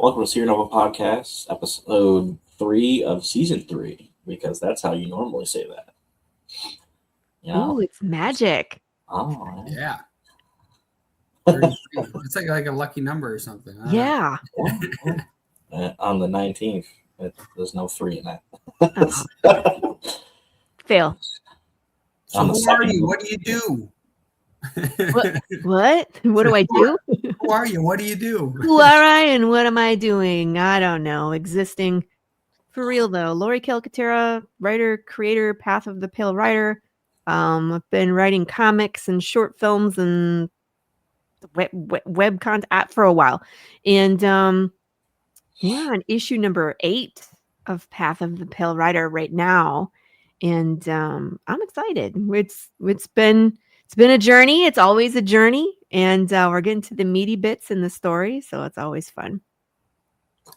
Welcome to SeerNova Podcast, episode 3 of season 3, because that's how you normally say that. Yeah. Ooh, it's magic. Oh, yeah. 33. It's like a lucky number or something. Yeah. On the 19th, there's no 3 in that. Oh. Fail. So who are you? What do you do? What do I do? Who are you? What do you do? Who are I and what am I doing? I don't know. Existing. For real though. Laurie Calcaterra, writer, creator, Path of the Pale Rider. I've been writing comics and short films and web content for a while. And on issue number 8 of Path of the Pale Rider right now. And I'm excited. It's been a journey. It's always a journey. And we're getting to the meaty bits in the story. So it's always fun.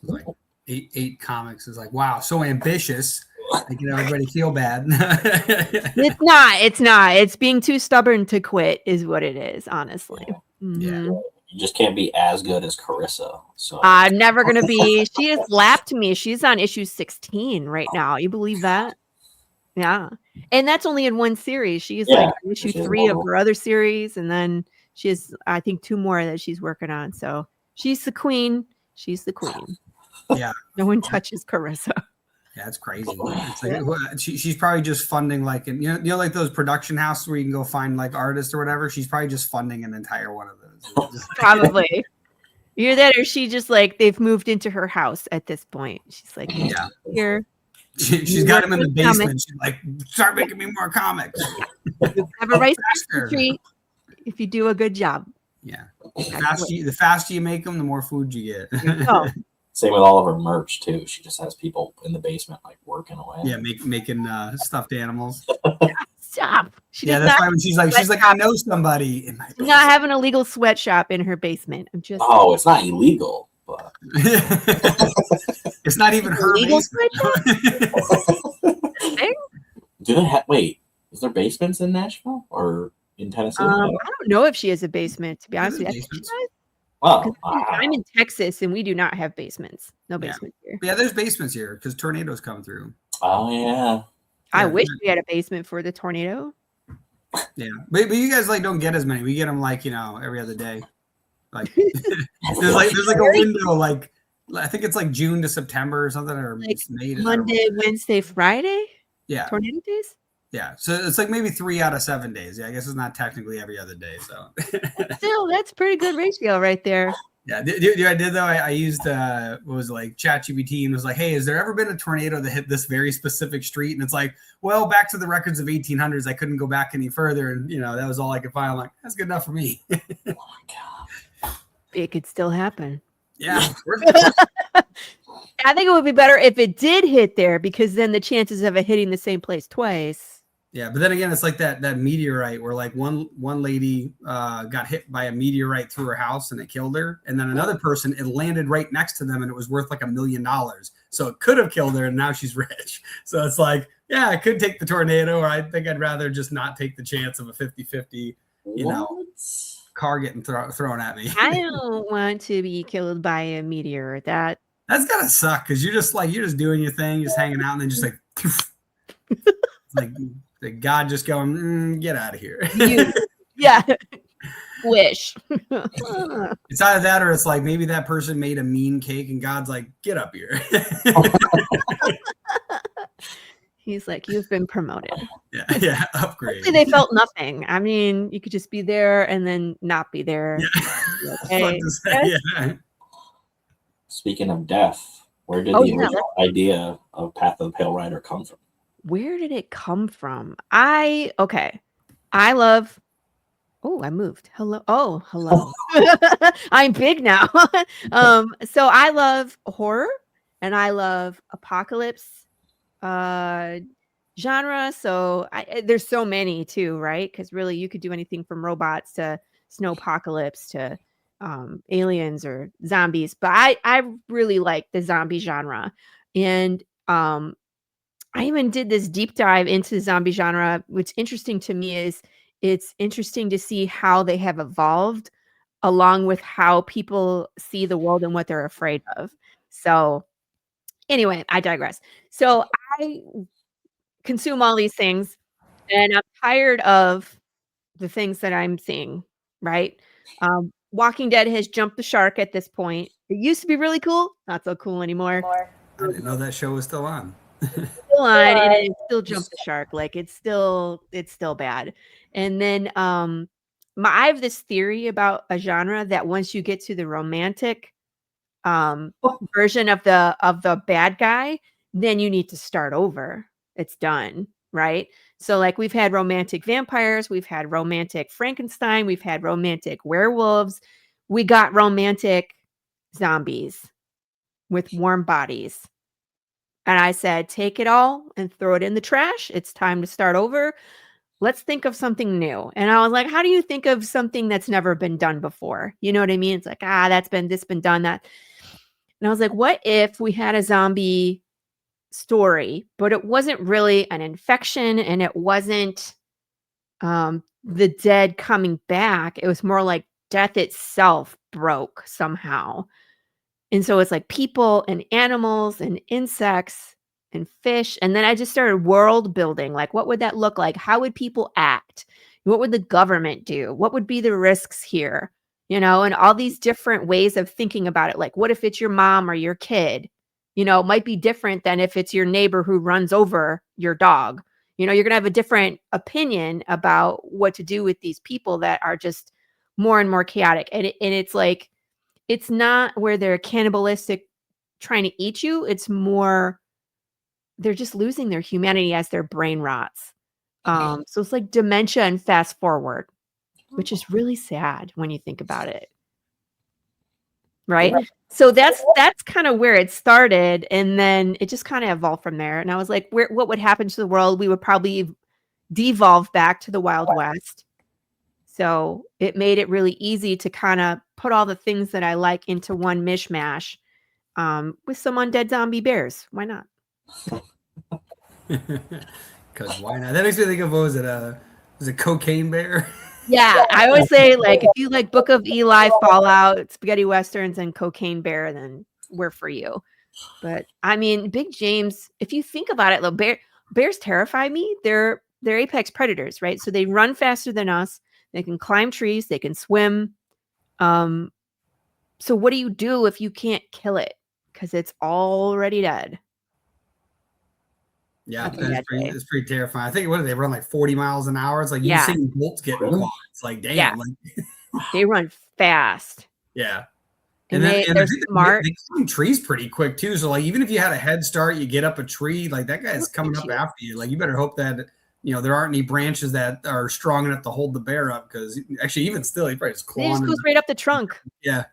Like eight comics is like, wow, so ambitious. Making everybody feel bad. It's not. It's being too stubborn to quit is what it is, honestly. Yeah. Mm-hmm. Yeah. You just can't be as good as Carissa. So I'm never going to be. She has lapped me. She's on issue 16 right now. You believe that? Yeah. And that's only in one series. She's like issue 3 of her other series. And then she has, I think, 2 more that she's working on. So she's the queen. She's the queen. Yeah. No one touches Carissa. Yeah, it's crazy. It's like, she's probably just funding like, you know, like those production houses where you can go find like artists or whatever. She's probably just funding an entire one of those. Probably. Either that or she just like, they've moved into her house at this point. She's like, yeah, here. She's got him in the basement. Comics. She's like, start making me more comics. Have a rice tree if you do a good job. Yeah. The faster you make them, the more food you get. Oh. Same with all of her merch too. She just has people in the basement like working away. Yeah, making stuffed animals. Stop. That's why when she's like, I know somebody in my basement. Not having a legal sweatshop in her basement. I'm just. Oh, it's not illegal, but it's not even her legal basement. Do they have? Wait, is there basements in Nashville or in Tennessee? I don't know if she has a basement. To be honest with you, wow. I'm in Texas and we do not have basements. No basement here. Yeah, there's basements here because tornadoes come through. Oh yeah. I wish we had a basement for the tornado. Yeah, but you guys like don't get as many. We get them like every other day. Like there's like a window like I think it's like June to September or something or like May to Monday, Wednesday, Friday. Yeah, tornado days. Yeah, so it's like maybe 3 out of 7 days. Yeah, I guess it's not technically every other day. So still, that's pretty good ratio right there. Yeah, I did though. I used what was it, like ChatGPT and was like, hey, has there ever been a tornado that hit this very specific street? And it's like, well, back to the records of 1800s, I couldn't go back any further, and that was all I could find. I'm like, that's good enough for me. Oh my god, it could still happen. Yeah, I think it would be better if it did hit there because then the chances of it hitting the same place twice. Yeah, but then again, it's like that meteorite where like one lady got hit by a meteorite through her house and it killed her, and then another person it landed right next to them and it was worth like $1 million. So it could have killed her, and now she's rich. So it's like, yeah, I could take the tornado, or I think I'd rather just not take the chance of a 50-50, car getting thrown at me. I don't want to be killed by a meteor. That's gotta suck because you're just doing your thing, just hanging out, and then just like, like. The God just going, get out of here. Yeah. Wish. It's either that or it's like maybe that person made a mean cake and God's like, get up here. He's like, you've been promoted. Yeah, upgrade. Hopefully they felt nothing. I mean, you could just be there and then not be there. Yeah. Okay. Yeah. Speaking of death, where did the original idea of Path of the Pale Rider come from? Where did it come from? I love. Oh, I moved. Hello. Oh, hello. I'm big now. So I love horror and I love apocalypse genre. So there's so many too, right? Because really you could do anything from robots to snowpocalypse to aliens or zombies. But I really like the zombie genre. And I even did this deep dive into the zombie genre. What's interesting to me is it's interesting to see how they have evolved along with how people see the world and what they're afraid of. So anyway, I digress. So I consume all these things, and I'm tired of the things that I'm seeing, right? Walking Dead has jumped the shark at this point. It used to be really cool, not so cool anymore. I didn't know that show was still on. Still on, and it still jumped the shark. Like it's still bad. And then I have this theory about a genre that once you get to the romantic version of the bad guy, then you need to start over. It's done, right? So like we've had romantic vampires, we've had romantic Frankenstein, we've had romantic werewolves, we got romantic zombies with warm bodies. And I said, take it all and throw it in the trash. It's time to start over. Let's think of something new. And I was like, how do you think of something that's never been done before? You know what I mean? It's like, this been done, that. And I was like, what if we had a zombie story, but it wasn't really an infection and it wasn't the dead coming back. It was more like death itself broke somehow. And so it's like people and animals and insects and fish. And then I just started world building. Like, what would that look like? How would people act? What would the government do? What would be the risks here? You know, and all these different ways of thinking about it. Like, what if it's your mom or your kid? You know, it might be different than if it's your neighbor who runs over your dog. You know, you're going to have a different opinion about what to do with these people that are just more and more chaotic. And it's like, it's not where they're cannibalistic trying to eat you. It's more, they're just losing their humanity as their brain rots. So it's like dementia and fast forward, which is really sad when you think about it. Right. Yeah. So that's kind of where it started. And then it just kind of evolved from there. And I was like, what would happen to the world? We would probably devolve back to the Wild West. So it made it really easy to kind of put all the things that I like into one mishmash with some undead zombie bears. Why not? Because why not? That makes me think of, what was it Cocaine Bear? Yeah, I always say, like, if you like Book of Eli, Fallout, spaghetti westerns, and Cocaine Bear, then we're for you. But I mean, Big James, if you think about it, though, bears terrify me. They're apex predators, right? So they run faster than us. They can climb trees. They can swim. So what do you do if you can't kill it? Because it's already dead. Yeah, it's pretty terrifying. I think, what do they run, like 40 miles an hour? It's like you've seen bolts get caught. It's like, damn. Yeah. Like, they run fast. Yeah. And they're smart. They climb trees pretty quick too. So like, even if you had a head start, you get up a tree, like that guy's coming up after you. Like, you better hope that, you know, there aren't any branches that are strong enough to hold the bear up, because actually, even still, he probably just clawing. They just goes right up the trunk. Yeah.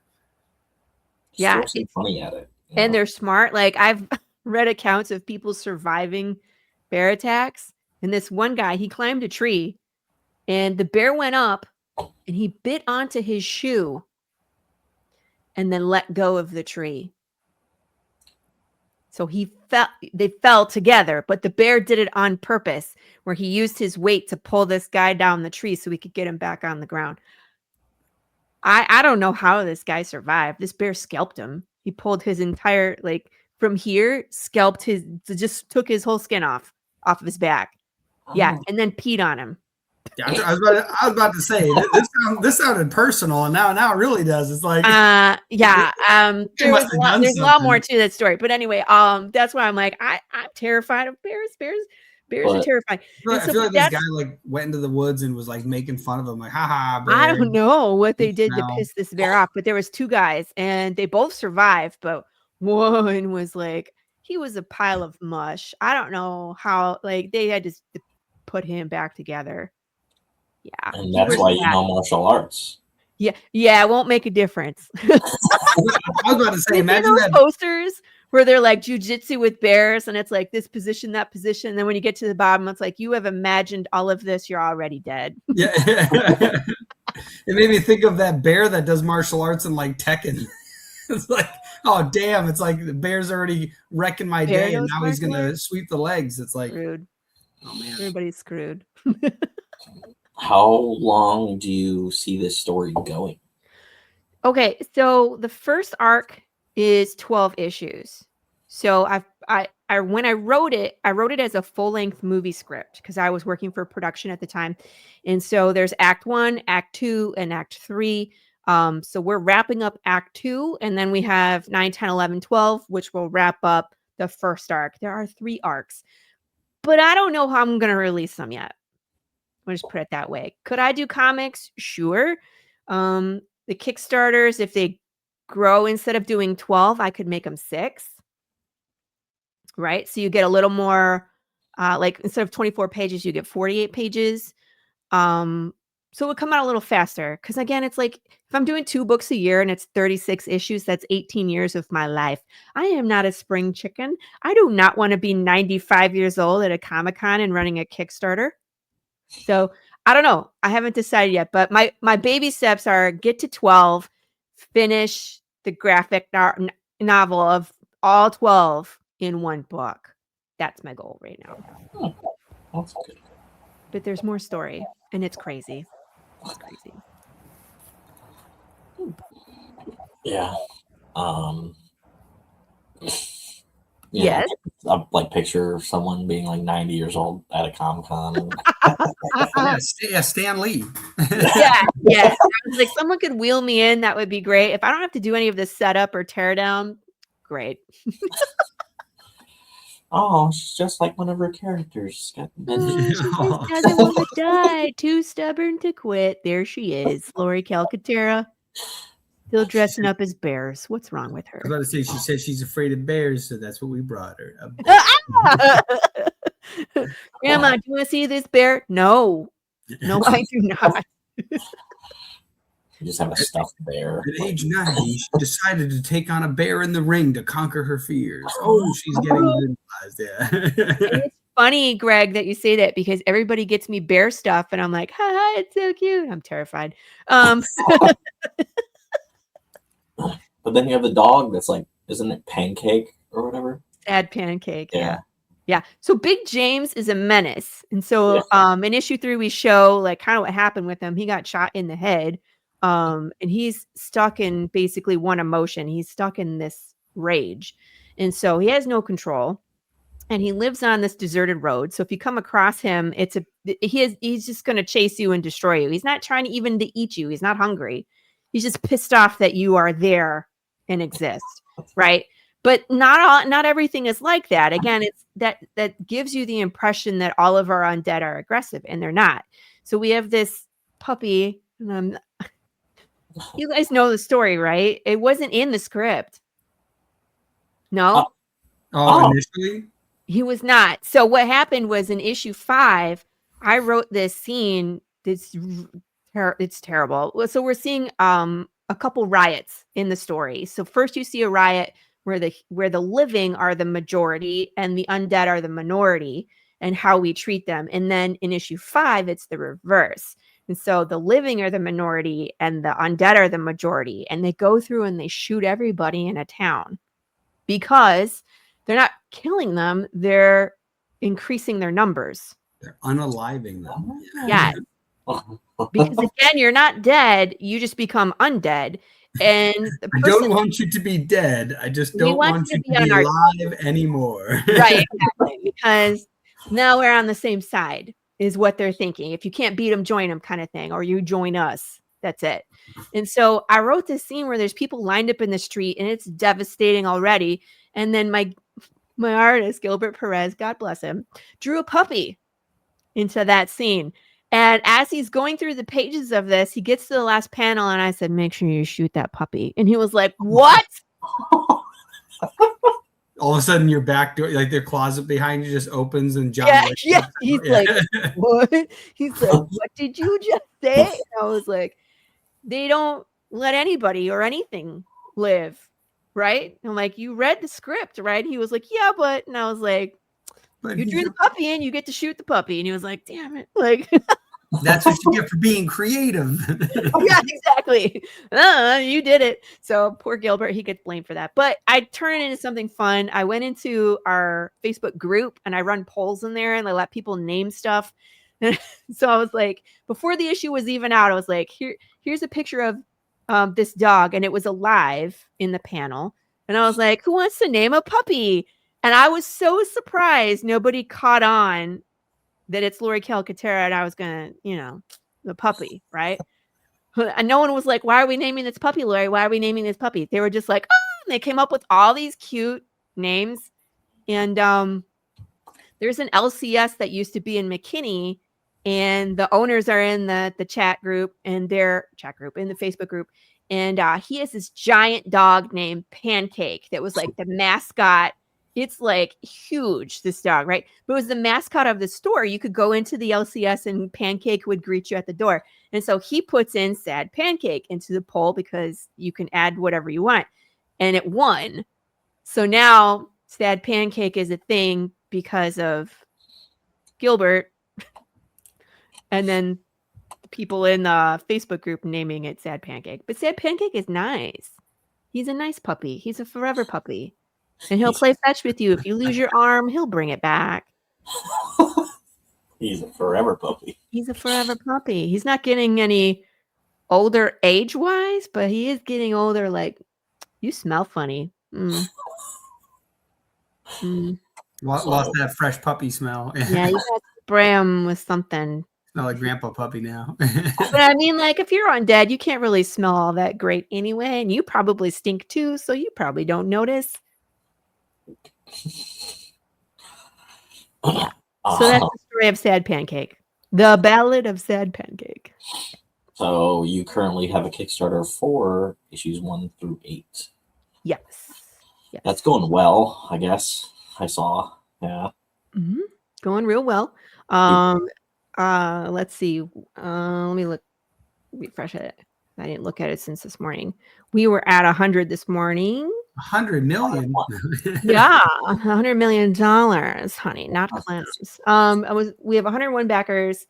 Yeah. It's funny at it. And they're smart. Like, I've read accounts of people surviving bear attacks. And this one guy, he climbed a tree and the bear went up and he bit onto his shoe and then let go of the tree. So they fell together, but the bear did it on purpose, where he used his weight to pull this guy down the tree so we could get him back on the ground. I don't know how this guy survived. This bear scalped him. He pulled his entire, like, from here, just took his whole skin off of his back. Yeah, and then peed on him. Yeah, I was about to say, this sounded personal, and now it really does. It's like, there's a lot more to that story, but anyway, that's why I'm like, I'm terrified of bears. Bears are terrifying. I feel like this guy like went into the woods and was like making fun of him, like, haha, bear. I don't know what they did to piss this bear off, but there was two guys and they both survived, but one was like, he was a pile of mush. I don't know how, like, they had to put him back together. Yeah. And that's why you know martial arts. Yeah, it won't make a difference. I was about to say, imagine those posters where they're like jujitsu with bears, and it's like this position, that position. And then when you get to the bottom, it's like, you have imagined all of this, you're already dead. Yeah. It made me think of that bear that does martial arts in like Tekken. It's like, oh damn, it's like the bear's already wrecking my day, and now he's gonna sweep the legs. It's like, screwed. Oh man, everybody's screwed. How long do you see this story going? Okay, so the first arc is 12 issues. So when I wrote it as a full-length movie script because I was working for production at the time. And so there's Act 1, Act 2, and Act 3. So we're wrapping up Act 2, and then we have 9, 10, 11, 12, which will wrap up the first arc. There are 3 arcs. But I don't know how I'm going to release them yet. I'll just put it that way. Could I do comics? Sure. The Kickstarters, if they grow, instead of doing 12, I could make them 6. Right? So you get a little more, like instead of 24 pages, you get 48 pages. So it would come out a little faster. Because again, it's like if I'm doing 2 books a year and it's 36 issues, that's 18 years of my life. I am not a spring chicken. I do not want to be 95 years old at a Comic-Con and running a Kickstarter. So I don't know. I haven't decided yet, but my baby steps are get to 12, finish the graphic novel of all 12 in one book. That's my goal right now. That's good. But there's more story, and it's crazy. It's crazy. Yeah. Yes. I like picture someone being like 90 years old at a Comic-Con. Yeah, Stan Lee. Yeah. I was like, someone could wheel me in. That would be great. If I don't have to do any of this setup or tear down, great. Oh, she's just like one of her characters. She just doesn't want to die. Too stubborn to quit. There she is, Laurie Calcaterra. Still dressing up as bears. What's wrong with her? I was about to say, she said she's afraid of bears, so that's what we brought her. Grandma, do you want to see this bear? No, I do not. You just have a stuffed bear. At age 90, she decided to take on a bear in the ring to conquer her fears. Oh, she's getting visualized. Yeah. It's funny, Greg, that you say that because everybody gets me bear stuff, and I'm like, ha, it's so cute. I'm terrified. But then you have the dog that's like, isn't it Pancake or whatever? Sad Pancake. Yeah. So Big James is a menace. And so in issue 3, we show like kind of what happened with him. He got shot in the head. And he's stuck in basically one emotion. He's stuck in this rage. And so he has no control. And he lives on this deserted road. So if you come across him, he's just going to chase you and destroy you. He's not trying even to eat you. He's not hungry. He's just pissed off that you are there and exist, right? But not everything is like that. Again, it's that gives you the impression that all of our undead are aggressive, and they're not. So we have this puppy, and you guys know the story, right? It wasn't in the script. No. Initially? He was not. So what happened was in issue 5, I wrote this scene. It's terrible. So we're seeing a couple riots in the story. So first you see a riot where the living are the majority and the undead are the minority, and how we treat them. And then in issue 5, it's the reverse. And so the living are the minority and the undead are the majority. And they go through and they shoot everybody in a town because they're not killing them. They're increasing their numbers. They're unaliving them. Yeah. Because again, you're not dead. You just become undead. And I don't want you to be dead. I just don't want you to be alive anymore. Right, exactly. Because now we're on the same side is what they're thinking. If you can't beat them, join them kind of thing. Or you join us. That's it. And so I wrote this scene where there's people lined up in the street and it's devastating already. And then my artist, Gilbert Perez, God bless him, drew a puppy into that scene. And as he's going through the pages of this, he gets to the last panel and I said, make sure you shoot that puppy. And he was like, what? All of a sudden your back door, like their closet behind you just opens and John. Yeah. He's like, what? He's like, what did you just say? And I was like, they don't let anybody or anything live. Right. And I'm like, you read the script, right? He was like, yeah, but, and I was like, you drew the puppy in, you get to shoot the puppy. And he was like, damn it. Like, that's what you get for being creative. Yeah, exactly. You did it. So poor Gilbert, he gets blamed for that. But I turn it into something fun. I went into our Facebook group and I run polls in there and I let people name stuff. So I was like, before the issue was even out, I was like, here's a picture of this dog, and it was alive in the panel. And I was like, who wants to name a puppy? And I was so surprised nobody caught on that it's Laurie Calcaterra, and I was gonna, the puppy, right? And no one was like, why are we naming this puppy, Laurie? Why are we naming this puppy? They were just like, oh, and they came up with all these cute names. And there's an LCS that used to be in McKinney, and the owners are in the chat group, and their chat group in the Facebook group. And he has this giant dog named Pancake that was like the mascot. It's like huge, this dog, right? But it was the mascot of the store. You could go into the LCS and Pancake would greet you at the door. And so he puts in Sad Pancake into the poll because you can add whatever you want. And it won. So now Sad Pancake is a thing because of Gilbert. And then people in the Facebook group naming it Sad Pancake. But Sad Pancake is nice. He's a nice puppy. He's a forever puppy. And he'll play fetch with you. If you lose your arm, he'll bring it back. He's a forever puppy. He's a forever puppy. He's not getting any older age-wise, but he is getting older like, you smell funny. Lost that fresh puppy smell. Yeah, you got to spray him with something. Smell like grandpa puppy now. But I mean, like, if you're undead, you can't really smell all that great anyway, and you probably stink too, so you probably don't notice. Yeah. So that's the story of Sad Pancake. The Ballad of Sad Pancake. So you currently have a Kickstarter for issues 1 through 8. Yes. That's going well, I guess. I saw. Yeah. Mm-hmm. Going real well. Let's see. Let me refresh it. I didn't look at it since this morning. We were at 100 this morning. 100 million. Yeah, $100 million, honey, not clowns. We have 101 backers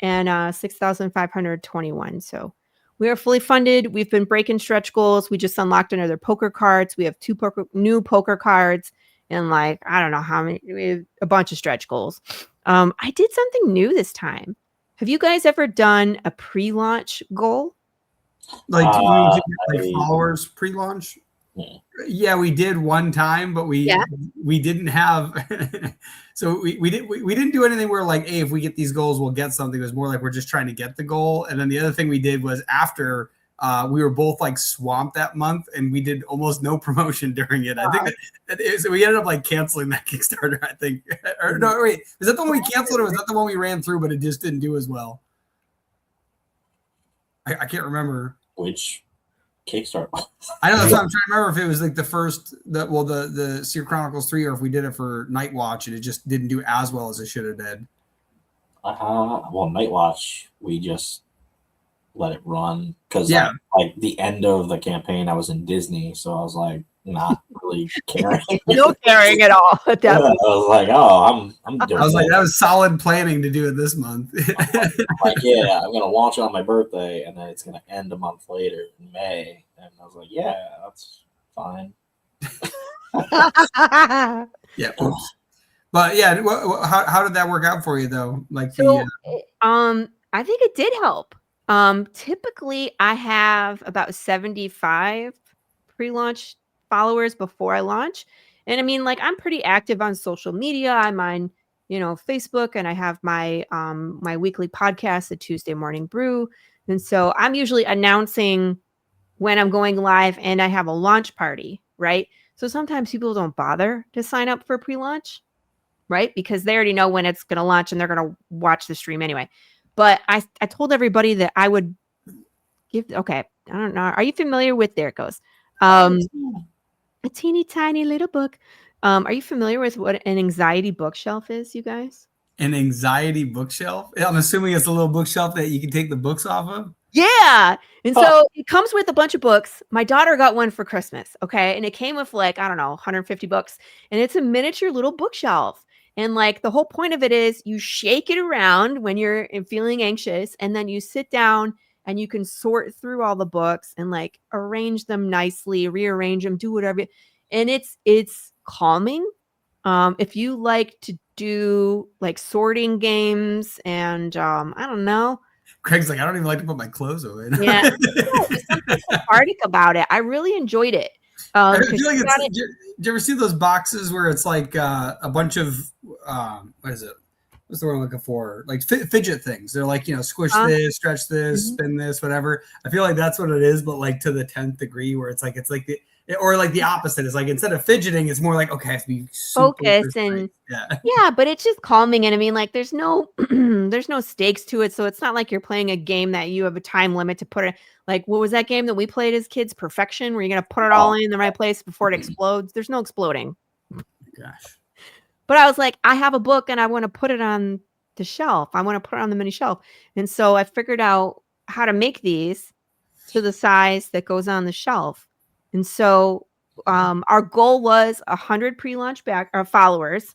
and 6,521. So we are fully funded. We've been breaking stretch goals. We just unlocked another poker cards. We have new poker cards, and like I don't know how many. We have a bunch of stretch goals. I did something new this time. Have you guys ever done a pre-launch goal? Like followers pre-launch? Yeah, we did one time, but we didn't have. So we didn't do anything where like, hey, if we get these goals, we'll get something. It was more like we're just trying to get the goal. And then the other thing we did was after we were both like swamped that month, and we did almost no promotion during it. I think so we ended up like canceling that Kickstarter. I think. Or no, wait, was that the one we canceled, or was that the one we ran through, but it just didn't do as well? I can't remember which Kickstarter. I know that's what I'm trying to remember if it was like the Seer Chronicles 3, or if we did it for Night Watch and it just didn't do as well as it should have did. Well, Night Watch, we just let it run because like the end of the campaign, I was in Disney, so I was like not really caring. No caring at all at that point. I was like, oh, I'm doing. I was like, that was solid planning to do it this month. Like, yeah, I'm gonna launch it on my birthday, and then it's gonna end a month later in May. And I was like, yeah, that's fine. Yeah. But yeah, how did that work out for you though? Like, so, I think it did help. Typically I have about 75 pre-launch followers before I launch. And I mean, like, I'm pretty active on social media. I'm on, Facebook, and I have my my weekly podcast, the Tuesday Morning Brew. And so I'm usually announcing when I'm going live, and I have a launch party, right? So sometimes people don't bother to sign up for pre-launch, right? Because they already know when it's going to launch and they're going to watch the stream anyway. But I told everybody that I would give, I don't know. Are you familiar with, there it goes. A teeny tiny little book. Are you familiar with what an anxiety bookshelf is, you guys? An anxiety bookshelf? I'm assuming it's a little bookshelf that you can take the books off of? Yeah. And so it comes with a bunch of books. My daughter got one for Christmas. Okay. And it came with like, I don't know, 150 books. And it's a miniature little bookshelf. And like the whole point of it is you shake it around when you're feeling anxious, and then you sit down and you can sort through all the books and like arrange them nicely, rearrange them, do whatever. And it's calming. If you like to do like sorting games and I don't know. Craig's like, I don't even like to put my clothes away. Yeah. There's something cathartic about it. I really enjoyed it. I feel like do you ever see those boxes where it's like a bunch of what is it? What's the word I'm looking for? Like fidget things. They're like, squish this, stretch this, spin this, whatever. I feel like that's what it is, but like to the 10th degree, where it's like the opposite. It's like instead of fidgeting, it's more like, okay, I have to be focus and yeah, but it's just calming. And I mean, like there's no there's no stakes to it. So it's not like you're playing a game that you have a time limit to put it. Like what was that game that we played as kids? Perfection, where you're gonna put it all in the right place before it explodes. There's no exploding. Gosh. But I was like, I have a book and I want to put it on the shelf. I want to put it on the mini shelf. And so I figured out how to make these to the size that goes on the shelf. And so our goal was 100 pre-launch followers.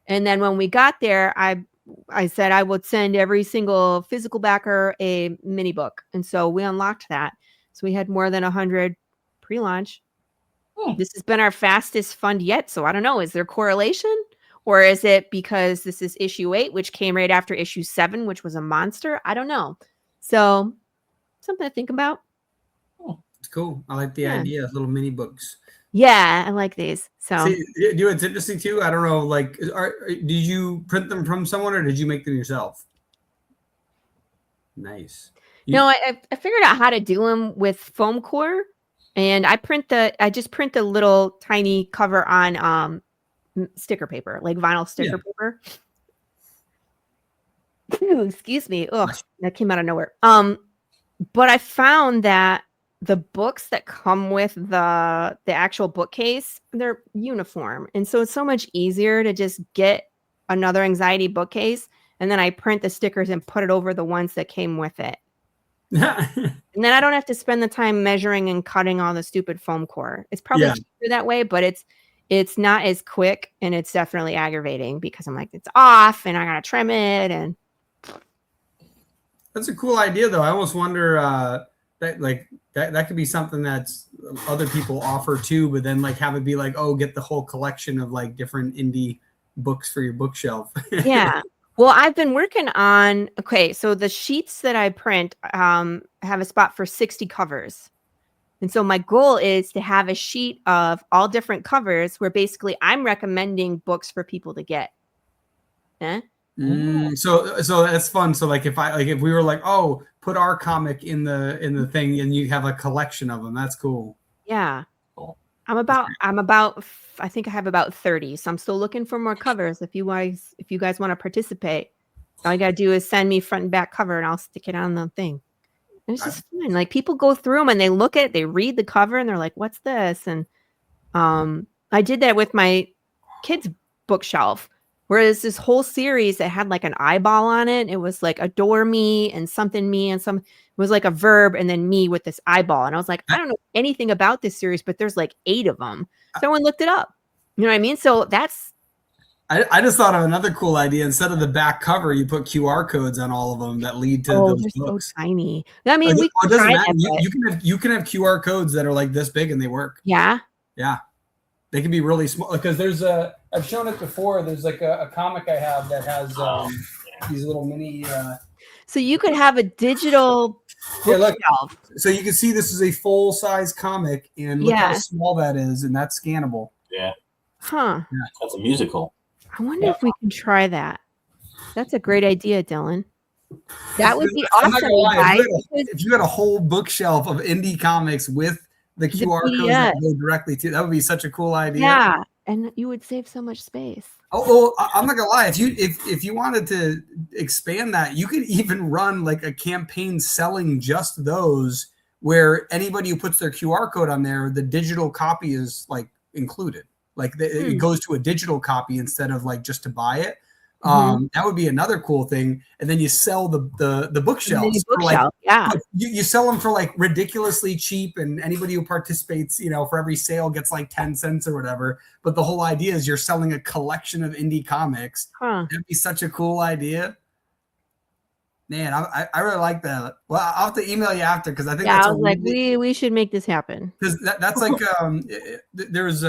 And then when we got there, I said I would send every single physical backer a mini book. And so we unlocked that. So we had more than 100 pre-launch. This has been our fastest fund yet. So I don't know. Is there correlation? Or is it because this is issue 8, which came right after issue 7, which was a monster? I don't know. So something to think about. It's cool. I like the idea of little mini books. Yeah, I like these. So it's interesting too. I don't know. Like, did you print them from someone or did you make them yourself? Nice. No, I figured out how to do them with foam core, and I just print the little tiny cover on sticker paper, like vinyl sticker paper. Ooh, excuse me. Oh, that came out of nowhere. But I found that the books that come with the actual bookcase, they're uniform. And so it's so much easier to just get another anxiety bookcase. And then I print the stickers and put it over the ones that came with it. And then I don't have to spend the time measuring and cutting all the stupid foam core. It's probably cheaper that way, but it's not as quick, and it's definitely aggravating because I'm like, it's off and I got to trim it. And that's a cool idea though. I almost wonder that could be something that's other people offer too, but then like have it be like, oh, get the whole collection of like different indie books for your bookshelf. Yeah. Well, I've been working on, so the sheets that I print have a spot for 60 covers. And so my goal is to have a sheet of all different covers where basically I'm recommending books for people to get. Yeah. So that's fun. So like if we were like, oh, put our comic in the thing and you have a collection of them, that's cool. Yeah. Cool. I think I have about 30. So I'm still looking for more covers. If you guys want to participate, all you got to do is send me front and back cover and I'll stick it on the thing. And it's just fun. Like people go through them and they look at it, they read the cover and they're like, what's this? And I did that with my kids' bookshelf, where there's this whole series that had like an eyeball on it. It was like adore me and something me and it was like a verb and then me with this eyeball. And I was like, I don't know anything about this series, but there's like 8 of them. Someone looked it up. You know what I mean? So I just thought of another cool idea. Instead of the back cover, you put QR codes on all of them that lead to those books. So tiny. I mean, we can try that, you can have QR codes that are like this big and they work. Yeah. Yeah. They can be really small because I've shown it before. There's like a comic I have that has these little mini. So you could have a digital bookshelf. So you can see this is a full size comic and look how small that is, and that's scannable. Yeah. Huh. Yeah. That's a musical. I wonder if we can try that. That's a great idea, Dylan. That would be awesome. If you had a whole bookshelf of indie comics with the QR codes that go directly to, that would be such a cool idea. Yeah, and you would save so much space. Oh, I'm not gonna lie. If you wanted to expand that, you could even run like a campaign selling just those, where anybody who puts their QR code on there, the digital copy is like included. Like it goes to a digital copy instead of like just to buy it. That would be another cool thing. And then you sell the bookshelves. You sell them for like ridiculously cheap, and anybody who participates, for every sale gets like 10 cents or whatever. But the whole idea is you're selling a collection of indie comics. That'd be such a cool idea. Man, I really like that. Well, I'll have to email you after because I think I was like, we should make this happen. Because that's like there's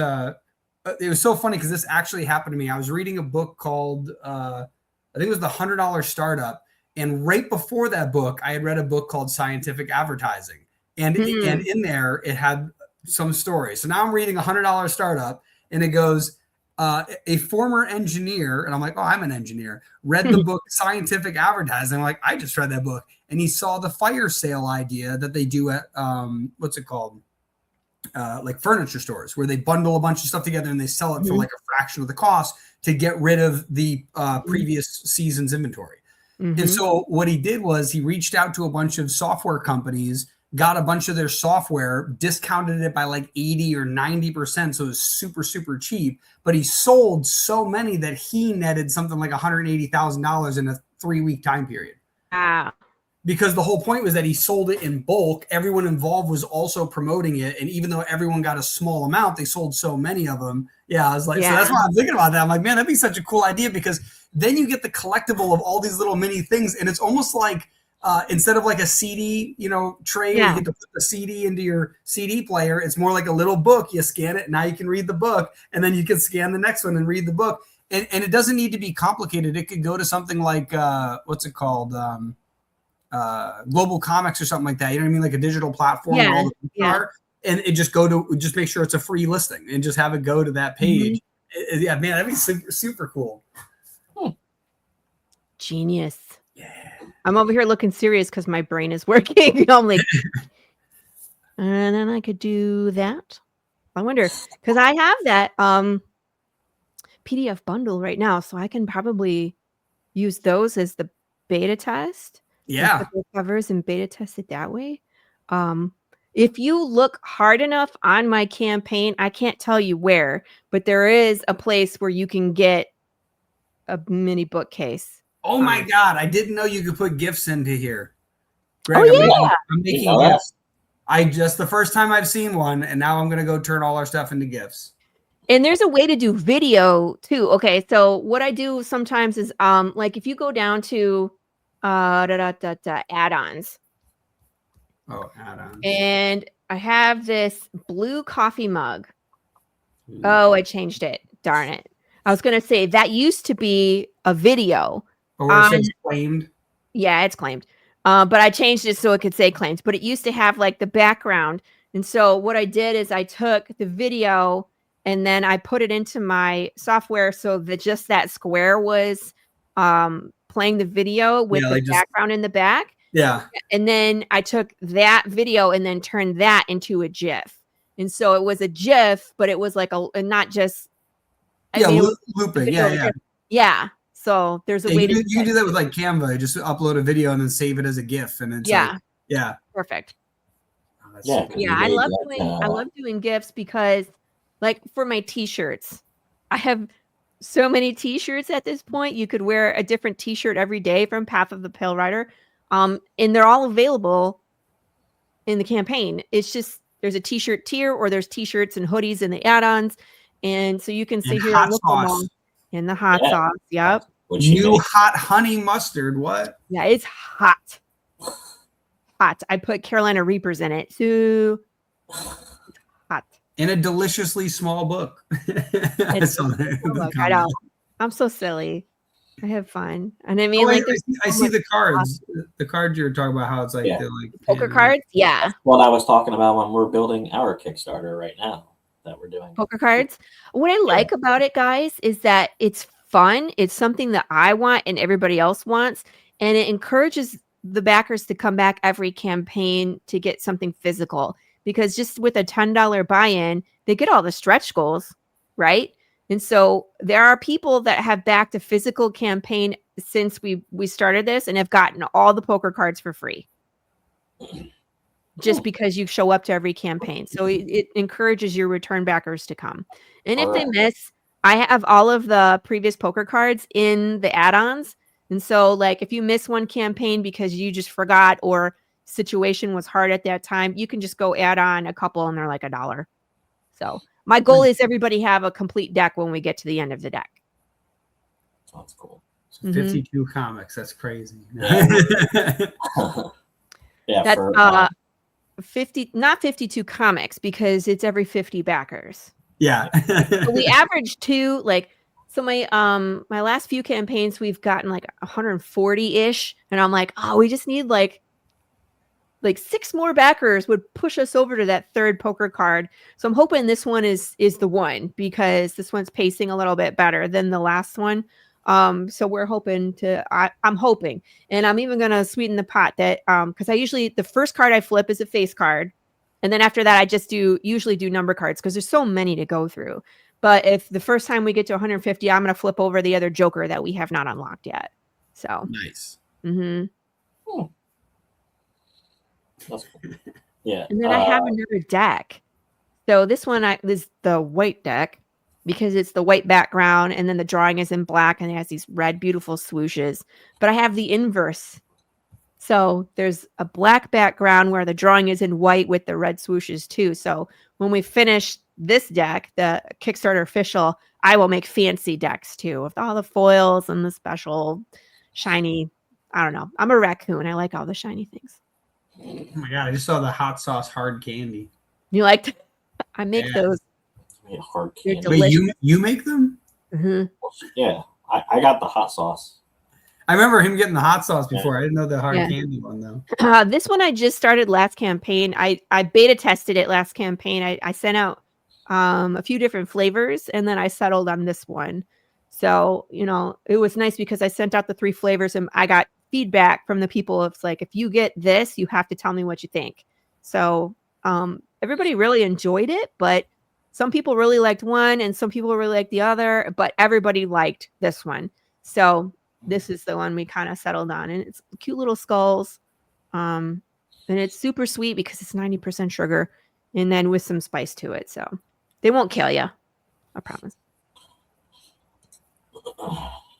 it was so funny because this actually happened to me. I was reading a book called I think it was The $100 Startup, And right before that book, I had read a book called Scientific Advertising. And in there, it had some stories. So now I'm reading $100 Startup, and it goes, a former engineer, and I'm like, oh, I'm an engineer, read the book Scientific Advertising. I'm like, I just read that book. And he saw the fire sale idea that they do at, what's it called? Like furniture stores, where they bundle a bunch of stuff together and they sell it for like a fraction of the cost to get rid of the previous season's inventory. And so what he did was he reached out to a bunch of software companies, got a bunch of their software, discounted it by like 80 or 90%. So it was super, super cheap. But he sold so many that he netted something like $180,000 in a 3-week time period. Wow. Because the whole point was that he sold it in bulk. Everyone involved was also promoting it. And even though everyone got a small amount, they sold so many of them. Yeah, I was like, so that's why I'm thinking about that. I'm like, man, that'd be such a cool idea, because then you get the collectible of all these little mini things. And it's almost like instead of like a CD, tray, where you get to put the CD into your CD player, it's more like a little book. You scan it. Now you can read the book, and then you can scan the next one and read the book. And it doesn't need to be complicated. It could go to something like, what's it called? Global Comics or something like that. You know what I mean? Like a digital platform where all the books are. And it just just make sure it's a free listing and just have it go to that page. Yeah, man, that'd be super, super cool. Genius. Yeah. I'm over here looking serious because my brain is working. I'm like, and then I could do that. I wonder, because I have that PDF bundle right now, so I can probably use those as the beta test. Yeah. Put the covers and beta test it that way. If you look hard enough on my campaign, I can't tell you where, but there is a place where you can get a mini bookcase. Oh my God. I didn't know you could put gifts into here. Greg, I'm making gifts. The first time I've seen one, and now I'm going to go turn all our stuff into gifts. And there's a way to do video too. Okay. So what I do sometimes is, like if you go down to, add-ons. Oh, add-ons. And I have this blue coffee mug. Oh, I changed it. Darn it. I was going to say that used to be a video. Or it says claimed. Yeah, it's claimed. But I changed it so it could say claimed. But it used to have like the background. And so what I did is I took the video and then I put it into my software so that just that square was playing the video with the background in the back. Yeah. And then I took that video and then turned that into a GIF. And so it was a GIF, but it was like not just looping. Yeah. So there's a way you can do that with like Canva. You just upload a video and then save it as a GIF, and it's perfect. Oh, I love doing GIFs because, like, for my t-shirts, I have so many t-shirts at this point. You could wear a different t-shirt every day from Path of the Pale Rider. And they're all available in the campaign. It's just there's a t-shirt tier, or there's t-shirts and hoodies in the add-ons. And so you can see here and look them in the hot sauce. Yep. New hot honey mustard. What? Yeah, it's hot. Hot. I put Carolina Reapers in it. So hot. In a deliciously small book. I know. I'm so silly. I have fun. And I mean, I see the cards. The cards you're talking about, how it's like, poker cards. Yeah. What I was talking about when we're building our Kickstarter right now that we're doing. Poker cards. What I like about it, guys, is that it's fun. It's something that I want and everybody else wants. And it encourages the backers to come back every campaign to get something physical. Because just with a $10 buy-in, they get all the stretch goals, right? And so there are people that have backed a physical campaign since we started this and have gotten all the poker cards for free. Just because you show up to every campaign. So it encourages your return backers to come. And if they miss, I have all of the previous poker cards in the add-ons. And so, like, if you miss one campaign because you just forgot or situation was hard at that time, you can just go add on a couple and they're like $1. So my goal is everybody have a complete deck when we get to the end of the deck. Sounds cool. So 52 comics. That's crazy. That's 50, not 52 comics, because it's every 50 backers. Yeah. So we average 2, like So my last few campaigns, we've gotten like 140-ish, and I'm like, oh, we just need like 6 more backers would push us over to that third poker card. So I'm hoping this one is the one, because this one's pacing a little bit better than the last one. So we're hoping I'm hoping, and I'm even gonna sweeten the pot that because I usually, the first card I flip is a face card, and then after that I just usually do number cards because there's so many to go through. But if the first time we get to 150, I'm gonna flip over the other joker that we have not unlocked yet. So nice. Mm-hmm. Oh. That's cool. Yeah. And then I have another deck. So this one is the white deck, because it's the white background and then the drawing is in black and it has these red beautiful swooshes. But I have the inverse. So there's a black background where the drawing is in white with the red swooshes too. So when we finish this deck, the Kickstarter official, I will make fancy decks too, with all the foils and the special shiny. I don't know. I'm a raccoon. I like all the shiny things. Oh my god! I just saw the hot sauce hard candy. You liked? I make those. Yeah, hard candy. Wait, you make them? Mm-hmm. Yeah, I got the hot sauce. I remember him getting the hot sauce before. I didn't know the hard candy one though. This one I just started last campaign. I beta tested it last campaign. I sent out a few different flavors, and then I settled on this one. So, it was nice because I sent out the 3 flavors and I got feedback from the people. It's like, if you get this, you have to tell me what you think. So everybody really enjoyed it, but some people really liked one and some people really liked the other, but everybody liked this one. So this is the one we kind of settled on, and it's cute little skulls. And it's super sweet because it's 90% sugar and then with some spice to it. So they won't kill you. I promise.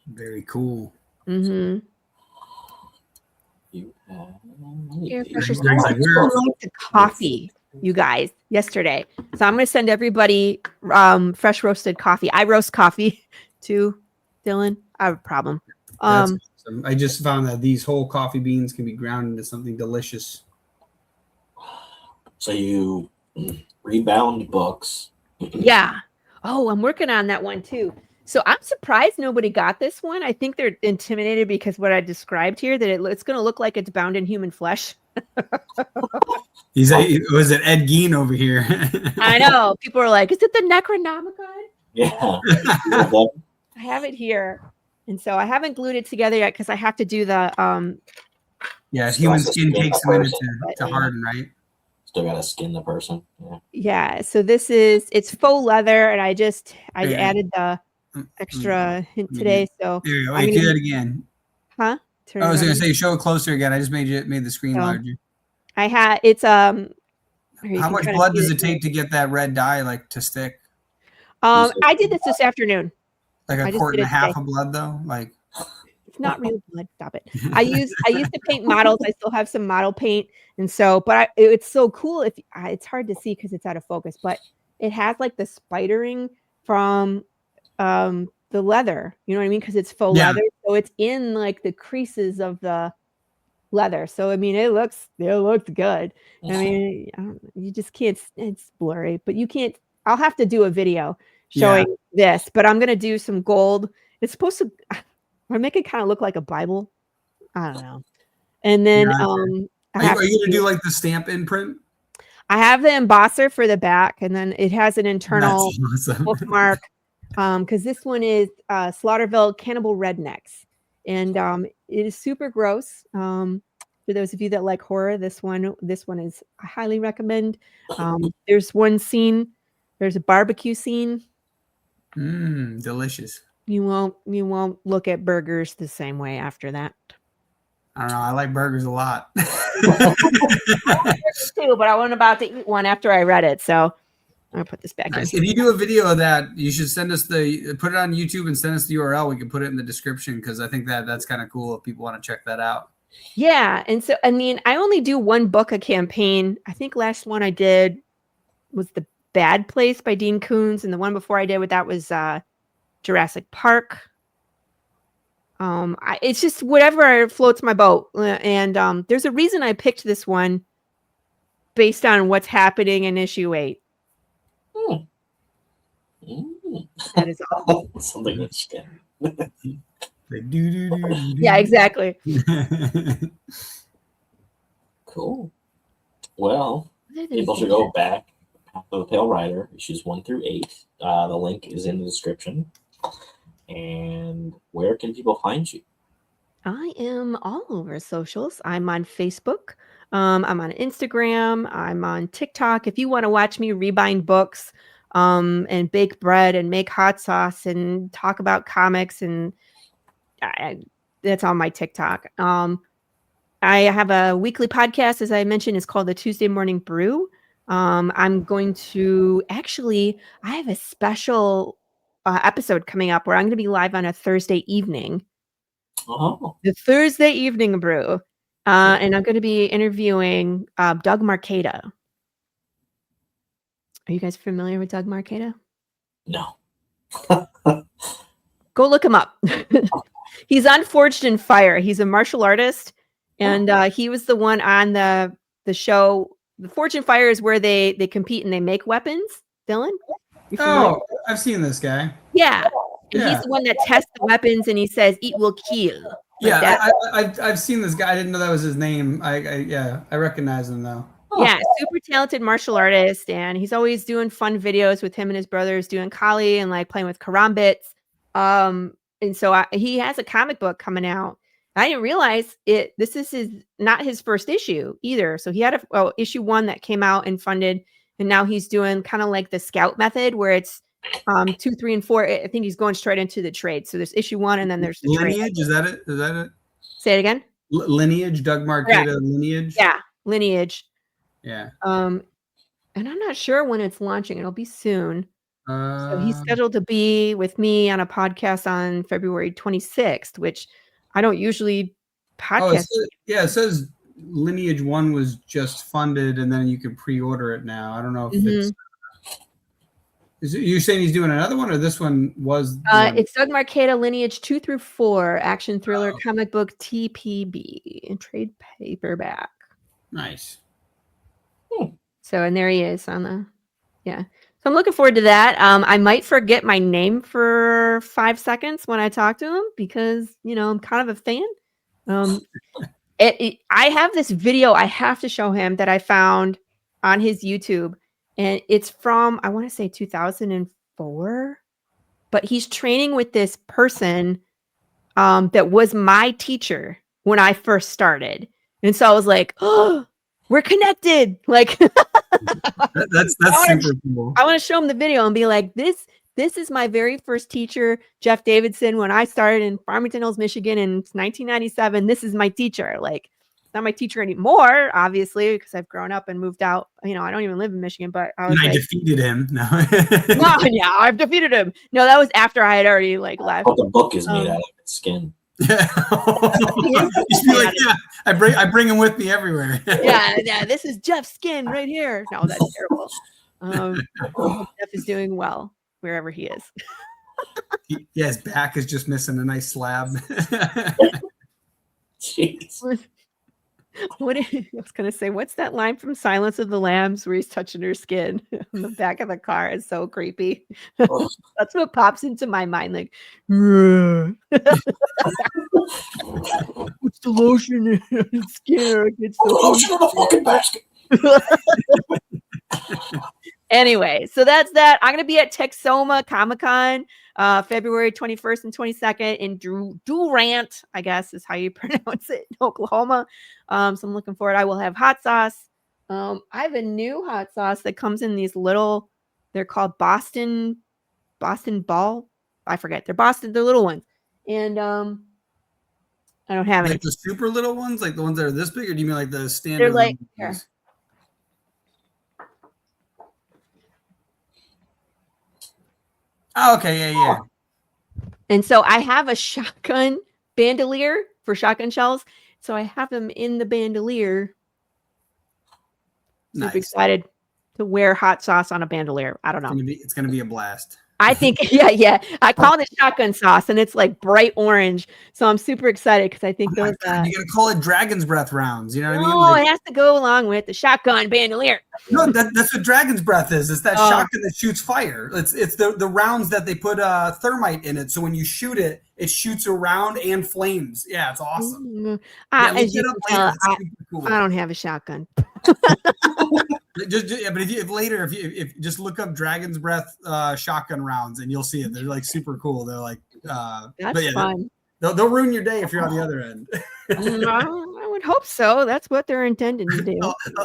Very cool. Mm-hmm. You liked the coffee, you guys, yesterday. So I'm going to send everybody fresh roasted coffee. I roast coffee too, Dylan. I have a problem. That's awesome. I just found that these whole coffee beans can be ground into something delicious. So you rebound books. Yeah. Oh, I'm working on that one too. So I'm surprised nobody got this one. I think they're intimidated because what I described here, that it's going to look like it's bound in human flesh. Was it Ed Gein over here? I know. People are like, is it the Necronomicon? Yeah. I have it here. And so I haven't glued it together yet because I have to do the human skin takes a minute to harden, right? Still gotta skin the person. Yeah. So it's faux leather, and I added the extra hint today. So there you go. Wait, do that again. Huh? I was gonna say, show it closer again. I just made the screen larger. I had it's How much blood does it take to get that red dye to stick? I did this afternoon. Like a quart and a half of blood though? It's not real blood. Stop it. I used to paint models. I still have some model paint, and so, but it's so cool. It's hard to see because it's out of focus, but it has like the spidering from the leather. You know what I mean? Because it's faux leather, so it's in like the creases of the leather. So I mean, it looks good. I mean, you just can't. It's blurry, but you can't. I'll have to do a video showing this, but I'm gonna do some gold. It's supposed to. I make it kind of look like a Bible. I don't know. And then are you gonna do like the stamp imprint? I have the embosser for the back, and then it has an internal bookmark. Because this one is Slaughterville Cannibal Rednecks, and it is super gross. For those of you that like horror, this one is I highly recommend. There's one scene. There's a barbecue scene. Delicious. You won't look at burgers the same way after that. I don't know. I like burgers a lot. Too, but I wasn't about to eat one after I read it, so I'll put this back in. If you do a video of that, you should put it on YouTube and send us the URL. We can put it in the description because I think that's kind of cool if people want to check that out. Yeah, and so I mean, I only do one book a campaign. I think last one I did was The Bad Place by Dean Koontz, and the one before I did with that was Jurassic Park. It's just whatever floats my boat, and there's a reason I picked this one based on what's happening in issue 8. That is all. Something with skin. Like, do. Yeah, exactly. Cool. Well, What are people those should go back. Path of the Pale Rider, issues 1 through 8. The link is in the description. And where can people find you? I am all over socials. I'm on Facebook. I'm on Instagram. I'm on TikTok. If you want to watch me rebind books and bake bread and make hot sauce and talk about comics, and that's on my TikTok. I have a weekly podcast, as I mentioned. It's called the Tuesday Morning Brew. I'm going to I have a special episode coming up where I'm going to be live on a Thursday evening. Oh. The Thursday Evening Brew. And I'm going to be interviewing Doug Marcaida. Are you guys familiar with Doug Marcaida? No. Go look him up. He's on Forged in Fire. He's a martial artist. And he was the one on the show. The Forged in Fire is where they compete and they make weapons. Dylan? Oh, I've seen this guy. Yeah. And he's the one that tests the weapons and he says, "It will kill." I've seen this guy. I didn't know that was his name. I recognize him though. Yeah, super talented martial artist, and he's always doing fun videos with him and his brothers doing kali and like playing with karambits. And so he has a comic book coming out. I didn't realize it. This is not his first issue either. So he had issue 1 that came out and funded, and now he's doing kind of like the scout method where it's 2, 3, and 4. I think he's going straight into the trade. So there's issue 1, and then there's the Lineage. trade. Is that it? Is that it? Say it again. Lineage. Doug Marcaida. Lineage. Yeah, Lineage. Yeah. And I'm not sure when it's launching. It'll be soon. So he's Uh, scheduled to be with me on a podcast on February 26th, which I don't usually podcast. it says Lineage 1 was just funded, and then you can pre-order it now. I don't know if it's. You're saying he's doing another one, or this one was? It's Doug Marcaida, Lineage 2 through 4, action thriller comic book TPB and trade paperback. Nice. So, and there he is on the, So I'm looking forward to that. I might forget my name for 5 seconds when I talk to him because, I'm kind of a fan. I have this video I have to show him that I found on his YouTube, and it's from, I want to say 2004, but he's training with this person that was my teacher when I first started. And so I was like, oh, we're connected. Like, that's super cool. I want to show him the video and be like, this is my very first teacher, Jeff Davidson, when I started in Farmington Hills, Michigan in 1997. This is my teacher. Like, not my teacher anymore, obviously, because I've grown up and moved out. I don't even live in Michigan, but I was defeated him. No. I've defeated him. No, that was after I had already left. But the book is made out of its skin. Yeah. You should be like, I bring him with me everywhere. yeah, this is Jeff's skin right here. No, that's terrible. Jeff is doing well wherever he is. His back is just missing a nice slab. Jeez. I was gonna say, what's that line from Silence of the Lambs where he's touching her skin on the back of the car? It's so creepy. That's what pops into my mind. Like, what's the lotion in his skin? It's the lotion in the fucking basket. Anyway, so that's that. I'm gonna be at Texoma Comic-Con February 21st and 22nd in Durant, I guess is how you pronounce it, in Oklahoma. So I'm looking forward. I will have hot sauce. I have a new hot sauce that comes in these little, they're called Boston Ball. I forget. They're little ones. And I don't have any. Like the super little ones, like the ones that are this big, or do you mean like the standard? They're like, here. Oh, okay, yeah. And so I have a shotgun bandolier for shotgun shells. So I have them in the bandolier. Nice. Super excited to wear hot sauce on a bandolier. I don't know. It's gonna be a blast. I think, yeah. I call it shotgun sauce, and it's like bright orange. So I'm super excited because I think those. You gotta call it Dragon's Breath rounds. You know what I mean? Oh, it has to go along with the shotgun bandolier. No, that's what Dragon's Breath is. It's that shotgun that shoots fire. It's the rounds that they put thermite in it. So when you shoot it, it shoots around and flames. Yeah, it's awesome. As you can tell, I don't have a shotgun. But if just look up Dragon's Breath shotgun rounds and you'll see it. They're like super cool. They're like that's fun. They'll ruin your day if you're on the other end. I would hope so. That's what they're intended to do.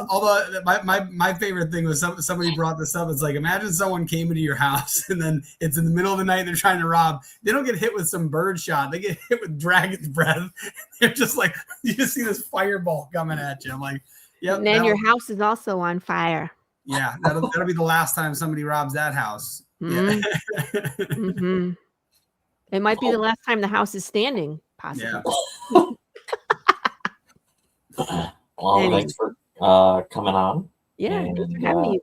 Although my favorite thing was somebody brought this up. It's like, imagine someone came into your house and then it's in the middle of the night. They're trying to rob. They don't get hit with some bird shot. They get hit with Dragon's Breath. They're just like, you just see this fireball coming at you. I'm like, yep. And then your house is also on fire. Yeah, that'll be the last time somebody robs that house. Mm-hmm. Yeah. Mm-hmm. It might be the last time the house is standing, possibly. Yeah. Well, thanks for coming on. Yeah, thanks for having me, you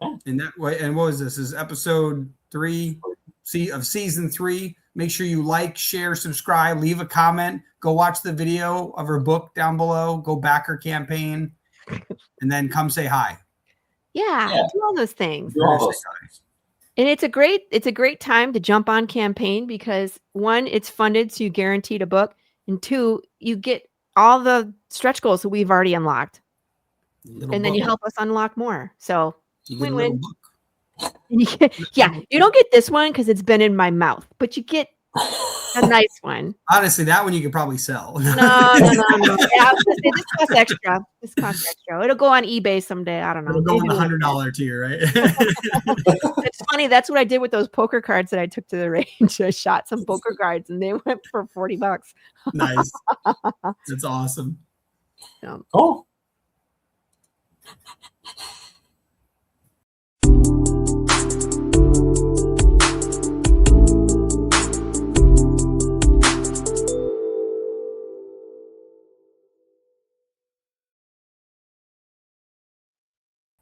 guys. In that way, and what was this? This is episode 3 of season 3. Make sure you like, share, subscribe, leave a comment. Go watch the video of her book down below. Go back her campaign, and then come say hi. Yeah. Do all those things. Do all those things. And it's a great time to jump on campaign because 1, it's funded, so you guaranteed a book, and 2, you get all the stretch goals that we've already unlocked, and then you help us unlock more. So win-win. You don't get this one because it's been in my mouth, but you get a nice one. Honestly, that one you could probably sell. No. Yeah, this costs extra. It'll go on eBay someday. I don't know. It'll go in the $100 tier, right? It's funny. That's what I did with those poker cards that I took to the range. I shot some poker cards and they went for $40. Nice. That's awesome. Cool.